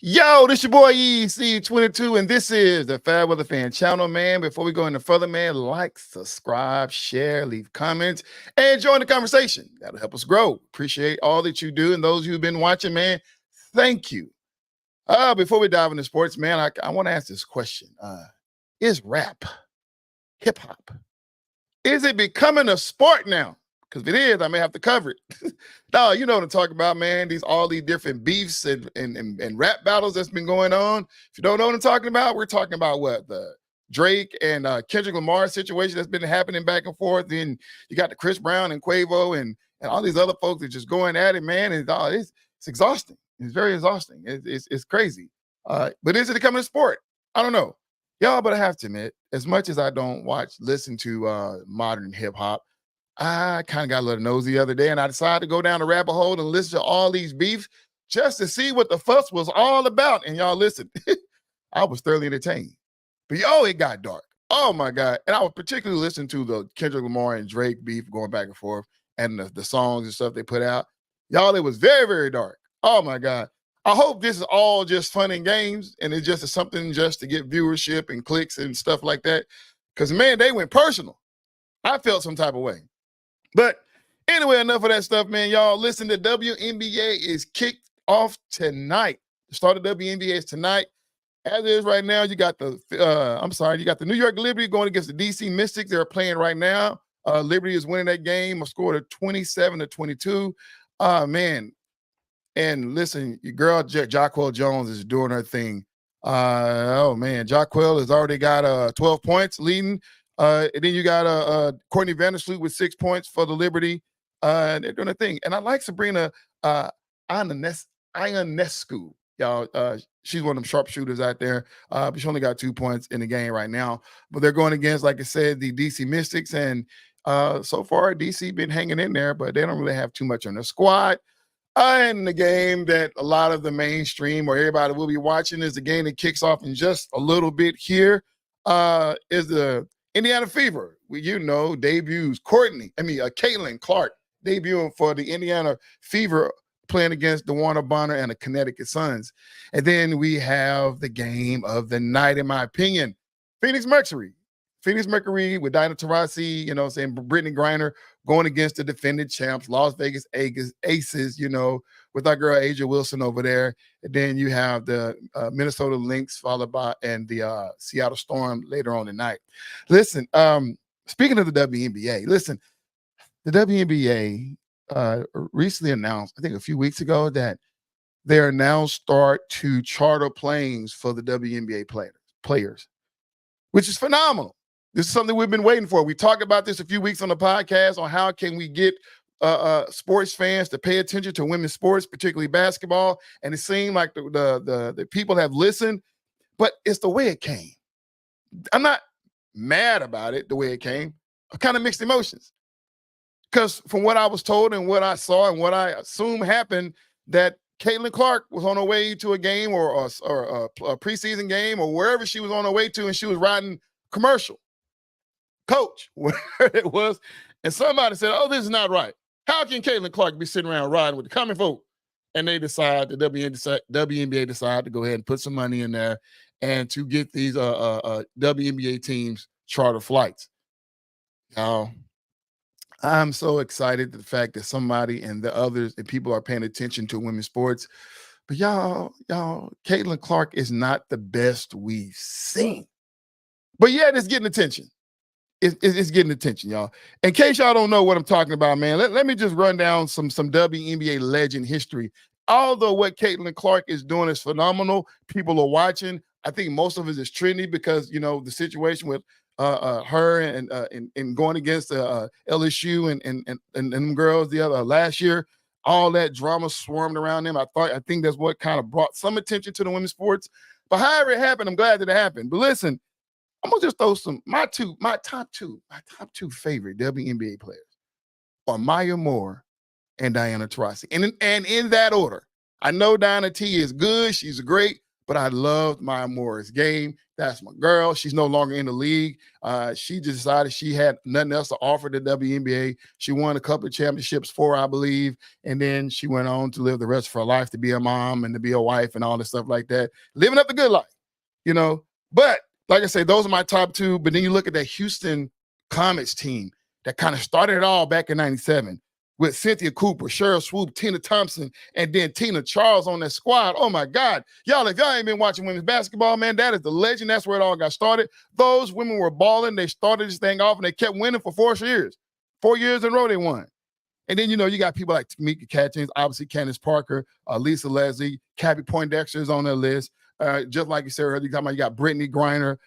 Yo, this your boy EC22, and this is the FairWeather Fan Channel, man. Before we go any further, man, like, subscribe, share, leave comments, and join the conversation. That'll help us grow. Appreciate all that you do, and those who've been watching, man, thank you. Before we dive into sports, man, I want to ask this question. Is rap, hip hop, is it becoming a sport now? Because if it is, I may have to cover it. No, you know what I'm talking about, man. All these different beefs and rap battles that's been going on. If you don't know what I'm talking about, we're talking about what the Drake and Kendrick Lamar situation that's been happening back and forth. Then you got the Chris Brown and Quavo and all these other folks that just going at it, man. And it's exhausting. It's very exhausting. It's crazy. But is it becoming a sport? I don't know. Y'all, but I have to admit, as much as I don't listen to modern hip hop, I kind of got a little nosy the other day, and I decided to go down the rabbit hole and listen to all these beefs just to see what the fuss was all about. And y'all, listen, I was thoroughly entertained. But it got dark. Oh my God. And I was particularly listening to the Kendrick Lamar and Drake beef going back and forth and the songs and stuff they put out. Y'all, it was very, very dark. Oh my God. I hope this is all just fun and games, and it's just something just to get viewership and clicks and stuff like that. Because, man, they went personal. I felt some type of way. But anyway, enough of that stuff, man. Y'all, listen, the WNBA is kicked off tonight. The start of WNBA is tonight. As it is right now, you got the New York Liberty going against the DC Mystics. They're playing right now. Liberty is winning that game. A score of 27-22. Man. And listen, your girl, Jaquel Jones is doing her thing. Jaquel has already got 12 points leading. And then you got Courtney Vandersloot with 6 points for the Liberty. They're doing a thing. And I like Sabrina Ionescu. Y'all, she's one of them sharpshooters out there. But she only got 2 points in the game right now. But they're going against, like I said, the DC Mystics. And so far, DC been hanging in there, but they don't really have too much on their squad. And the game that a lot of the mainstream or everybody will be watching is the game that kicks off in just a little bit here. Is the Indiana Fever. Debuts Caitlin Clark debuting for the Indiana Fever playing against the Warner Bonner and the Connecticut Suns. And then we have the game of the night, in my opinion, Phoenix Mercury with Diana Taurasi, Brittany Griner going against the defending champs, Las Vegas Aces, with our girl Asia Wilson over there. And then you have the Minnesota Lynx followed by and the Seattle Storm later on tonight. Listen, speaking of the WNBA, the WNBA recently announced, I think a few weeks ago, that they are now start to charter planes for the WNBA players, which is phenomenal. This is something we've been waiting for. We talked about this a few weeks on the podcast on how can we get sports fans to pay attention to women's sports, particularly basketball. And it seemed like the people have listened, but it's the way it came. I'm not mad about it, the way it came. I kind of mixed emotions. Because from what I was told and what I saw and what I assume happened, that Caitlin Clark was on her way to a game or a preseason game or wherever she was on her way to, and she was riding commercial. Coach, whatever it was, and somebody said, "Oh, this is not right. How can Caitlin Clark be sitting around riding with the common folk?" And they decide, the WNBA decided to go ahead and put some money in there and to get these WNBA teams charter flights. Now, I'm so excited the fact that somebody and the others and people are paying attention to women's sports. But y'all, Caitlin Clark is not the best we've seen. But yet it's getting attention. It's getting attention, y'all. In case y'all don't know what I'm talking about, man, let me just run down some WNBA legend history. Although what Caitlin Clark is doing is phenomenal, people are watching. I think most of it is trendy because, the situation with her and going against LSU and them girls the other last year, all that drama swarmed around them. I think that's what kind of brought some attention to the women's sports. But however it happened, I'm glad that it happened. But listen, I'm gonna just throw my top two favorite WNBA players are Maya Moore and Diana Taurasi, and in that order. I know Diana T is good; she's great, but I loved Maya Moore's game. That's my girl. She's no longer in the league. She just decided she had nothing else to offer the WNBA. She won a couple of championships, 4, I believe, and then she went on to live the rest of her life to be a mom and to be a wife and all this stuff like that, living up the good life, you know. But like I said, those are my top 2. But then you look at that Houston Comets team that kind of started it all back in '97 with Cynthia Cooper, Cheryl Swoop, Tina Thompson, and then Tina Charles on that squad. Oh my God. Y'all, if y'all ain't been watching women's basketball, man, that is the legend. That's where it all got started. Those women were balling. They started this thing off and they kept winning for 4 years. 4 years in a row they won. And then, you know, you got people like Tamika Catchings, obviously Candace Parker, Lisa Leslie, Cabby Poindexter is on their list. Just like you said earlier, you got Brittany Griner,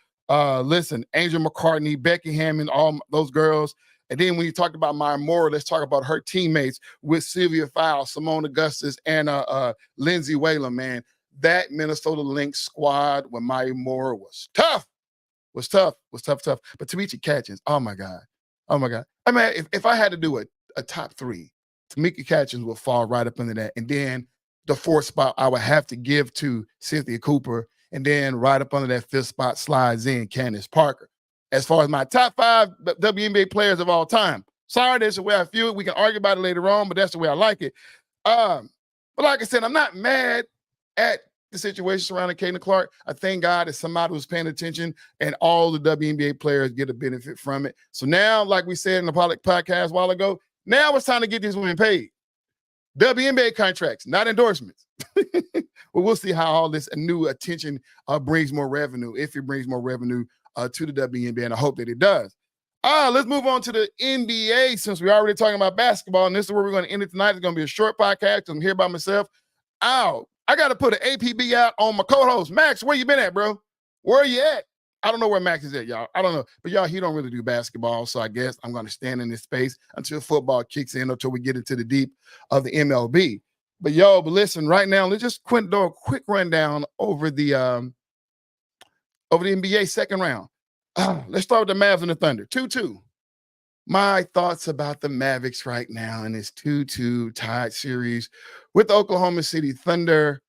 listen, Angel McCartney, Becky Hammond, all those girls. And then when you talked about Maya Moore, let's talk about her teammates with Sylvia Fowle, Simone Augustus, and Lindsay Whalen, man. That Minnesota Lynx squad with Maya Moore was tough. Was tough. But Tamika Catchings, oh my God. I mean, if I had to do a top 3, Tamika Catchings will fall right up under that. And then the 4th spot I would have to give to Cynthia Cooper. And then right up under that 5th spot slides in Candace Parker. As far as my top 5 WNBA players of all time. Sorry, that's the way I feel it. We can argue about it later on, but that's the way I like it. But like I said, I'm not mad at the situation surrounding Caitlin Clark. I thank God that somebody was paying attention and all the WNBA players get a benefit from it. So now, like we said in the podcast a while ago, now it's time to get these women paid. WNBA contracts, not endorsements. Well, we'll see how all this new attention brings more revenue, if it brings more revenue to the WNBA, and I hope that it does. Let's move on to the NBA since we're already talking about basketball, and this is where we're going to end it tonight. It's going to be a short podcast. I'm here by myself. I got to put an APB out on my co-host. Max, where you been at, bro? Where are you at? I don't know where Max is at, y'all. I don't know. But y'all, he don't really do basketball, so I guess I'm going to stand in this space until football kicks in, until we get into the deep of the MLB. But listen, right now, let's just do a quick rundown over the NBA second round. Let's start with the Mavs and the Thunder. 2-2. My thoughts about the Mavericks right now in this 2-2 tied series with the Oklahoma City Thunder.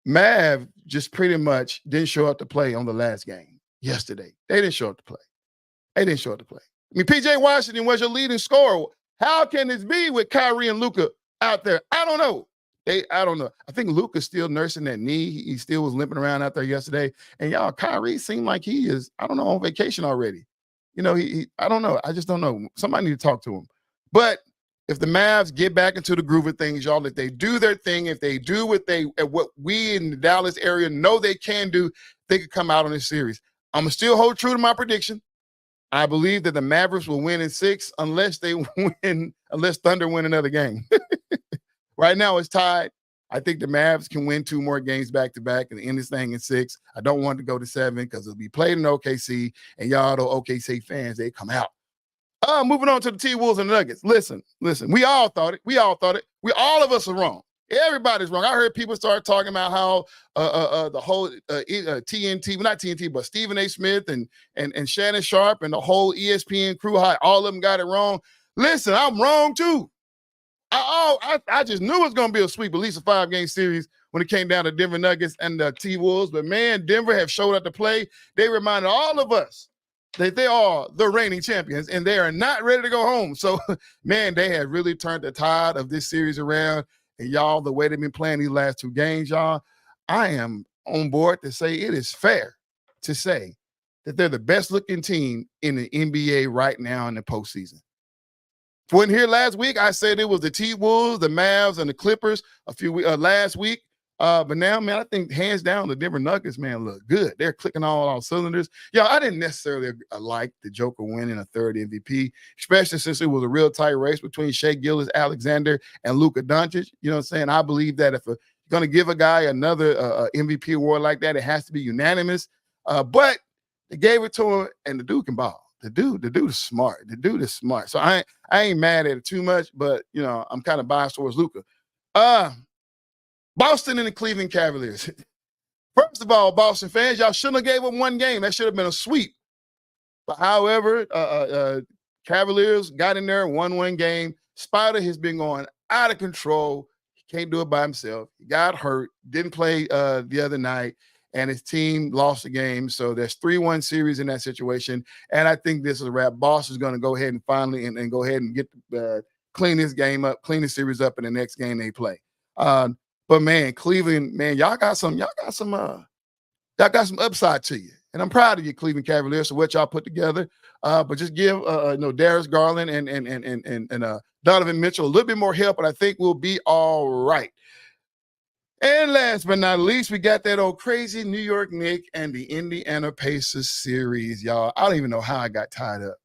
Mav just pretty much didn't show up to play on the last game yesterday. They didn't show up to play. I mean, PJ Washington was your leading scorer. How can this be with Kyrie and Luka out there? I don't know. I don't know. I think Luka's still nursing that knee. He still was limping around out there yesterday. And y'all, Kyrie seemed like he is, I don't know, on vacation already. You know, I don't know. I just don't know. Somebody need to talk to him. But if the Mavs get back into the groove of things, y'all, if they do their thing, if they do what we in the Dallas area know they can do, they could come out on this series. I'm going to still hold true to my prediction. I believe that the Mavericks will win in 6 unless Thunder win another game. Right now it's tied. I think the Mavs can win 2 more games back-to-back and end this thing in 6. I don't want to go to 7 because it'll be played in OKC, and y'all, the OKC fans, they come out. Moving on to the T-Wolves and the Nuggets. Listen. We all thought it. All of us are wrong. Everybody's wrong. I heard people start talking about how the whole TNT, well, not TNT, but Stephen A. Smith and Shannon Sharp and the whole ESPN crew, how all of them got it wrong. Listen, I'm wrong too. I just knew it was going to be a sweep, at least a 5-game series when it came down to Denver Nuggets and the T-Wolves. But, man, Denver have showed up to play. They reminded all of us that they are the reigning champions, and they are not ready to go home. So, man, they have really turned the tide of this series around. And, y'all, the way they've been playing these last 2 games, y'all, I am on board to say it is fair to say that they're the best-looking team in the NBA right now in the postseason. When here last week, I said it was the T-Wolves, the Mavs, and the Clippers last week. But now, man, I think hands down the Denver Nuggets, man, look good. They're clicking all cylinders. Yeah, I didn't necessarily like the Joker winning a 3rd MVP, especially since it was a real tight race between Shai Gilgeous-Alexander and Luka Doncic. You know what I'm saying? I believe that if you're going to give a guy another MVP award like that, it has to be unanimous. But they gave it to him, and the dude can ball. The dude is smart. So I ain't mad at it too much, but, you know, I'm kind of biased towards Luka. Boston and the Cleveland Cavaliers. First of all, Boston fans, y'all shouldn't have gave them 1 game. That should have been a sweep. But however, Cavaliers got in there, won 1 game. Spider has been going out of control. He can't do it by himself. He got hurt, didn't play the other night, and his team lost the game. So there's 3-1 series in that situation. And I think this is a wrap. Boston is going to go ahead and finally and go ahead and get clean this game up, clean the series up in the next game they play. But man, Cleveland, man, y'all got some upside to you. And I'm proud of you, Cleveland Cavaliers, for what y'all put together. But just give Darius Garland and Donovan Mitchell a little bit more help, and I think we'll be all right. And last but not least, we got that old crazy New York Knicks and the Indiana Pacers series, y'all. I don't even know how I got tied up.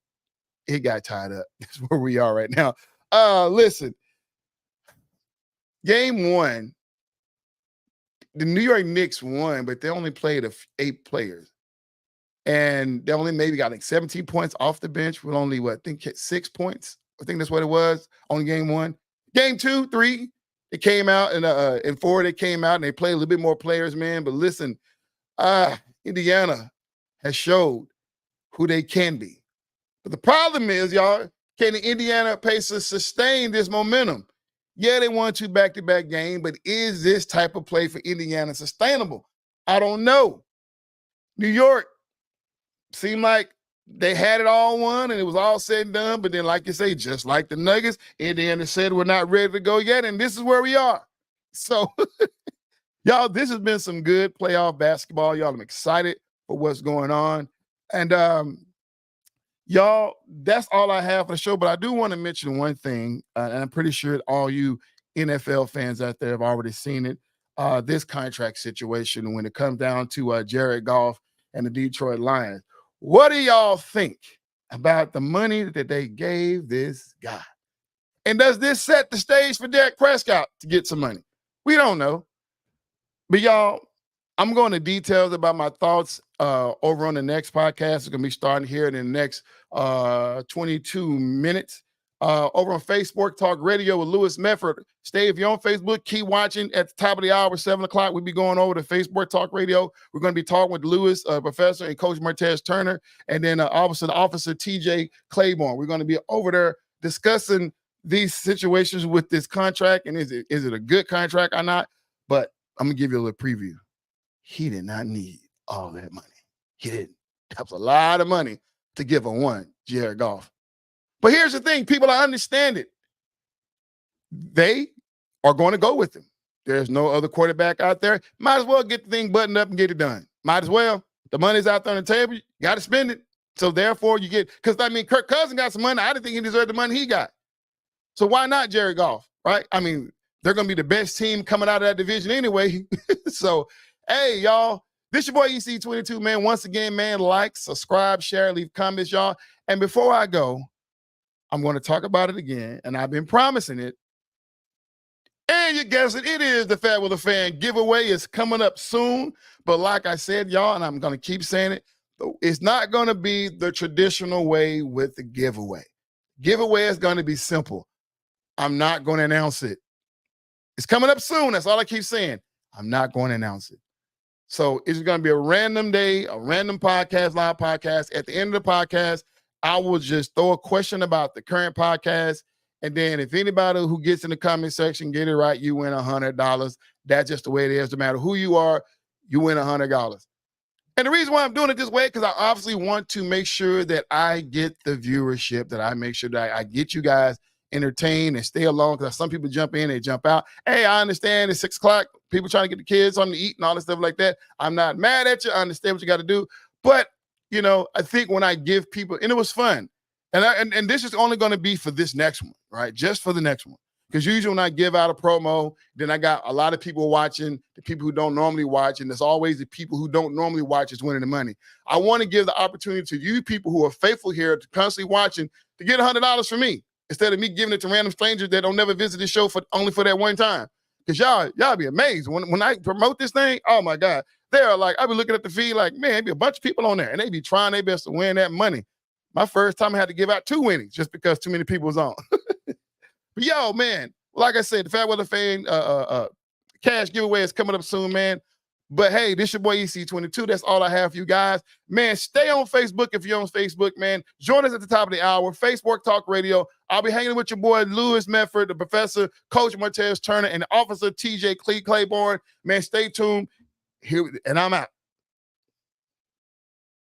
It got tied up. That's where we are right now. Listen, game one, the New York Knicks won, but they only played 8 players. And they only maybe got like 17 points off the bench with only, 6 points? I think that's what it was on game one. Game 2, 3, it came out, and 4, they came out, and they played a little bit more players, man. But listen, Indiana has showed who they can be. But the problem is, y'all, can the Indiana Pacers sustain this momentum? Yeah, they won 2 back-to-back games, but is this type of play for Indiana sustainable? I don't know. New York seemed like they had it all won and it was all said and done. But then, like you say, just like the Nuggets, Indiana said we're not ready to go yet, and this is where we are. So, y'all, this has been some good playoff basketball. Y'all, I'm excited for what's going on. And y'all, that's all I have for the show. But I do want to mention one thing, and I'm pretty sure all you NFL fans out there have already seen it. This contract situation when it comes down to Jared Goff and the Detroit Lions. What do y'all think about the money that they gave this guy? And does this set the stage for Dak Prescott to get some money? We don't know. But y'all, I'm going to details about my thoughts over on the next podcast. It's going to be starting here in the next 22 minutes. Over on Facebook Talk Radio with Lewis Mefford. Stay, if you're on Facebook, keep watching. At the top of the hour, 7 o'clock, we'll be going over to Facebook Talk Radio. We're going to be talking with Lewis, Professor, and Coach Martez Turner, and then Officer TJ Claiborne. We're going to be over there discussing these situations with this contract, and is it a good contract or not? But I'm going to give you a little preview. He did not need all that money. He didn't. That was a lot of money to give a one, Jared Goff. But here's the thing, people, I understand it. They are going to go with him. There's no other quarterback out there. Might as well get the thing buttoned up and get it done. Might as well. The money's out there on the table. You got to spend it. So therefore you get, because I mean, Kirk Cousins got some money. I didn't think he deserved the money he got. So why not Jared Goff, right? I mean, they're going to be the best team coming out of that division anyway. So, hey, y'all, this your boy EC22, man. Once again, man, like, subscribe, share, leave comments, y'all. And before I go, I'm going to talk about it again, and I've been promising it. And you guess it, it is the FairWeather Fan giveaway. Is coming up soon. But like I said, y'all, and I'm going to keep saying it, it's not going to be the traditional way with the giveaway. Giveaway is going to be simple. I'm not going to announce it. It's coming up soon. That's all I keep saying. I'm not going to announce it. So it's going to be a random day, a random podcast, live podcast. At the end of the podcast, I will just throw a question about the current podcast. And then if anybody who gets in the comment section get it right, you win $100. That's just the way it is. No matter who you are, you win $100. And the reason why I'm doing it this way, because I obviously want to make sure that I get the viewership, that I make sure that I get you guys entertained and stay along. Because some people jump in, they jump out. Hey, I understand it's 6 o'clock. People trying to get the kids on to eat and all this stuff like that. I'm not mad at you. I understand what you got to do. But you know, I think when I give people, and it was fun, and this is only going to be for this next one, right? Just for the next one. Because usually when I give out a promo, then I got a lot of people watching, the people who don't normally watch, and there's always the people who don't normally watch is winning the money. I want to give the opportunity to you people who are faithful here, to constantly watching, to get $100 from me, instead of me giving it to random strangers that don't never visit the show for only for that one time. Because y'all be amazed. When I promote this thing, oh my God. They're like, I be looking at the feed like, man, there'd be a bunch of people on there, and they be trying their best to win that money. My first time I had to give out 2 winnings just because too many people was on. But yo, man, like I said, the FairWeather Fan cash giveaway is coming up soon, man. But hey, this your boy EC22. That's all I have for you guys. Man, stay on Facebook if you're on Facebook, man. Join us at the top of the hour. Facebook Talk Radio. I'll be hanging with your boy Lewis Medford, the professor, Coach Martez Turner, and Officer TJ Claiborne. Man, stay tuned. Here, and I'm out.